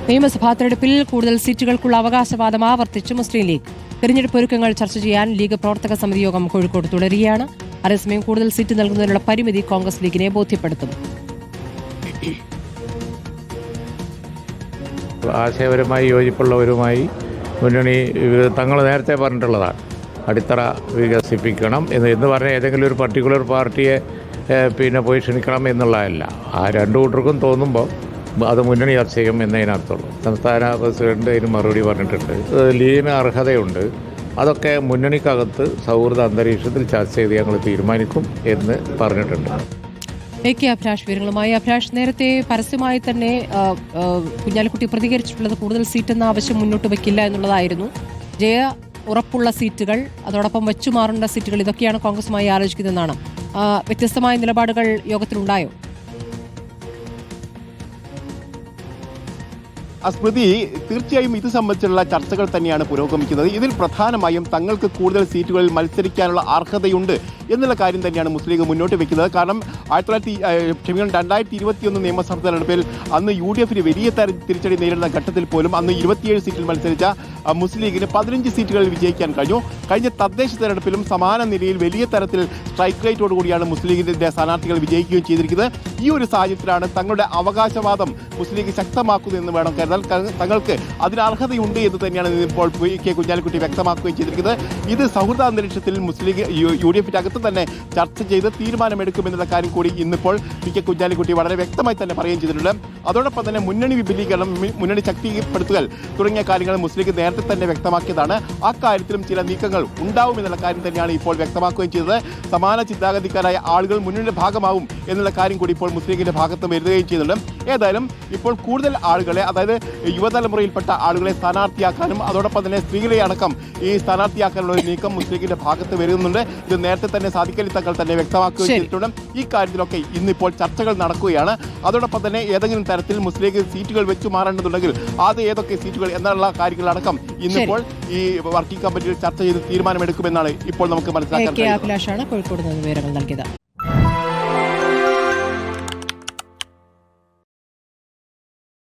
നിയമസഭാ തെരഞ്ഞെടുപ്പിൽ കൂടുതൽ സീറ്റുകൾക്കുള്ള അവകാശവാദം ആവർത്തിച്ച് മുസ്ലിം ലീഗ്. തെരഞ്ഞെടുപ്പ് ഒരുക്കങ്ങൾ ചർച്ച ചെയ്യാൻ ലീഗ് പ്രവർത്തക സമിതി യോഗം കോഴിക്കോട് തുടരുകയാണ്. അതേസമയം കൂടുതൽ സീറ്റ് നൽകുന്നതിനുള്ള പരിമിതി കോൺഗ്രസ് ലീഗിനെ ബോധ്യപ്പെടുത്തും. ആശയപരമായി യോജിപ്പുള്ളവരുമായി മുന്നണി തങ്ങൾ നേരത്തെ പറഞ്ഞിട്ടുള്ളതാണ്, അടിത്തറ വികസിപ്പിക്കണം എന്ന് പറഞ്ഞാൽ ഏതെങ്കിലും ഒരു പർട്ടിക്കുലർ പാർട്ടിയെ പോയി ക്ഷണിക്കണം എന്നുള്ളതല്ല. ആ രണ്ടു കൂട്ടർക്കും തോന്നുമ്പോൾ അത് മുന്നണി ചർച്ച ചെയ്യും എന്നതിനർത്ഥമുള്ളൂ. സംസ്ഥാന പ്രസിഡന്റ് അതിന് മറുപടി പറഞ്ഞിട്ടുണ്ട്. ലീഗിന് അർഹതയുണ്ട്, അതൊക്കെ മുന്നണിക്കകത്ത് സൗഹൃദ അന്തരീക്ഷത്തിൽ ചർച്ച ചെയ്ത് ഞങ്ങൾ തീരുമാനിക്കും എന്ന് പറഞ്ഞിട്ടുണ്ട്. AK അഭിലാഷ് വിവരങ്ങളുമായി. അഭിലാഷ്, നേരത്തെ പരസ്യമായി തന്നെ കുഞ്ഞാലിക്കുട്ടി പ്രതികരിച്ചിട്ടുള്ളത് കൂടുതൽ സീറ്റെന്ന ആവശ്യം മുന്നോട്ട് വയ്ക്കില്ല എന്നുള്ളതായിരുന്നു. ജയ ഉറപ്പുള്ള സീറ്റുകൾ, അതോടൊപ്പം വെച്ചുമാറേണ്ട സീറ്റുകൾ, ഇതൊക്കെയാണ് കോൺഗ്രസുമായി ആലോചിക്കുന്നതെന്നാണ്. വ്യത്യസ്തമായ നിലപാടുകൾ യോഗത്തിലുണ്ടായോ? സ്മൃതി, തീർച്ചയായും ഇത് സംബന്ധിച്ചുള്ള ചർച്ചകൾ തന്നെയാണ് പുരോഗമിക്കുന്നത്. ഇതിൽ പ്രധാനമായും തങ്ങൾക്ക് കൂടുതൽ സീറ്റുകളിൽ മത്സരിക്കാനുള്ള അർഹതയുണ്ട് എന്നുള്ള കാര്യം തന്നെയാണ് മുസ്ലിം ലീഗ് മുന്നോട്ട് വെക്കുന്നത്. കാരണം 2021 നിയമസഭാ തെരഞ്ഞെടുപ്പിൽ അന്ന് UDF വലിയ തിരിച്ചടി നേരിടുന്ന ഘട്ടത്തിൽ പോലും അന്ന് 27 സീറ്റിൽ മത്സരിച്ച മുസ്ലിം ലീഗിന് 15 സീറ്റുകളിൽ വിജയിക്കാൻ കഴിഞ്ഞു. കഴിഞ്ഞ തദ്ദേശ തെരഞ്ഞെടുപ്പിലും സമാന നിലയിൽ വലിയ തരത്തിൽ സ്ട്രൈക്ക് റേറ്റോടുകൂടിയാണ് മുസ്ലിം ലീഗിന്റെ സ്ഥാനാർത്ഥികൾ വിജയിക്കുകയും ചെയ്തിരിക്കുന്നത്. ഈ ഒരു സാഹചര്യത്തിലാണ് തങ്ങളുടെ അവകാശവാദം മുസ്ലിം ലീഗ് ശക്തമാക്കുന്നതെന്ന് വേണം കരുതാൻ. തങ്ങൾക്ക് അതിന് അർഹതയുണ്ട് എന്ന് തന്നെയാണ് ഇപ്പോൾ K കുഞ്ഞാലിക്കുട്ടി വ്യക്തമാക്കുകയും ചെയ്തിരിക്കുന്നത്. ഇത് സൗഹൃദ അന്തരീക്ഷത്തിൽ മുസ്ലിം ലീഗ് UDF അകത്ത് തന്നെ ചർച്ച ചെയ്ത് തീരുമാനമെടുക്കുമെന്നുള്ള കാര്യം കൂടി ഇന്നിപ്പോൾ K കുഞ്ഞാലിക്കുട്ടി വളരെ വ്യക്തമായി തന്നെ പറയുകയും ചെയ്തിട്ടുണ്ട്. അതോടൊപ്പം തന്നെ മുന്നണി വിപുലീകരണം, മുന്നണി ശക്തിപ്പെടുത്തുക തുടങ്ങിയ കാര്യങ്ങൾ മുസ്ലിം ലീഗ് നേരത്തെ തന്നെ വ്യക്തമാക്കിയതാണ്. ആ കാര്യത്തിലും ചില നീക്കങ്ങൾ ഉണ്ടാവുമെന്നുള്ള കാര്യം തന്നെയാണ് ഇപ്പോൾ വ്യക്തമാക്കുകയും ചെയ്തത്. സമാന ചിന്താഗതിക്കാരായ ആളുകൾ മുന്നണിയുടെ ഭാഗമാവും എന്നുള്ള കാര്യം കൂടി ഇപ്പോൾ മുസ്ലിം ലീഗിന്റെ ഭാഗത്ത് വരുകയും ചെയ്യുന്നുണ്ട്. ഏതായാലും ഇപ്പോൾ കൂടുതൽ ആളുകളെ, അതായത് യുവതലമുറയിൽപ്പെട്ട ആളുകളെ സ്ഥാനാർത്ഥിയാക്കാനും അതോടൊപ്പം തന്നെ സ്ത്രീകളെ അടക്കം ഈ സ്ഥാനാർത്ഥിയാക്കാനുള്ള ഒരു നീക്കം മുസ്ലിം ലീഗിന്റെ ഭാഗത്ത് വരുന്നുണ്ട്. ഇത് നേരത്തെ തന്നെ സാദിഖ് അലി തങ്ങൾ തന്നെ വ്യക്തമാക്കുകയും ചെയ്തിട്ടുണ്ട്. ഈ കാര്യത്തിലൊക്കെ ഇന്നിപ്പോൾ ചർച്ചകൾ നടക്കുകയാണ്. അതോടൊപ്പം തന്നെ ഏതെങ്കിലും തരത്തിൽ മുസ്ലിം ലീഗ് സീറ്റുകൾ വെച്ചു മാറേണ്ടതുണ്ടെങ്കിൽ അത് ഏതൊക്കെ സീറ്റുകൾ എന്നുള്ള കാര്യങ്ങളടക്കം ഇന്നിപ്പോൾ ഈ വർക്കിംഗ് കമ്മിറ്റിയിൽ ചർച്ച ചെയ്ത് തീരുമാനമെടുക്കുമെന്നാണ് ഇപ്പോൾ നമുക്ക് മനസ്സിലാക്കാൻ കഴിയുന്നത്. അഭിലാഷാണ് കോഴിക്കോട് നിന്ന് വിവരങ്ങൾ നൽകിയത്.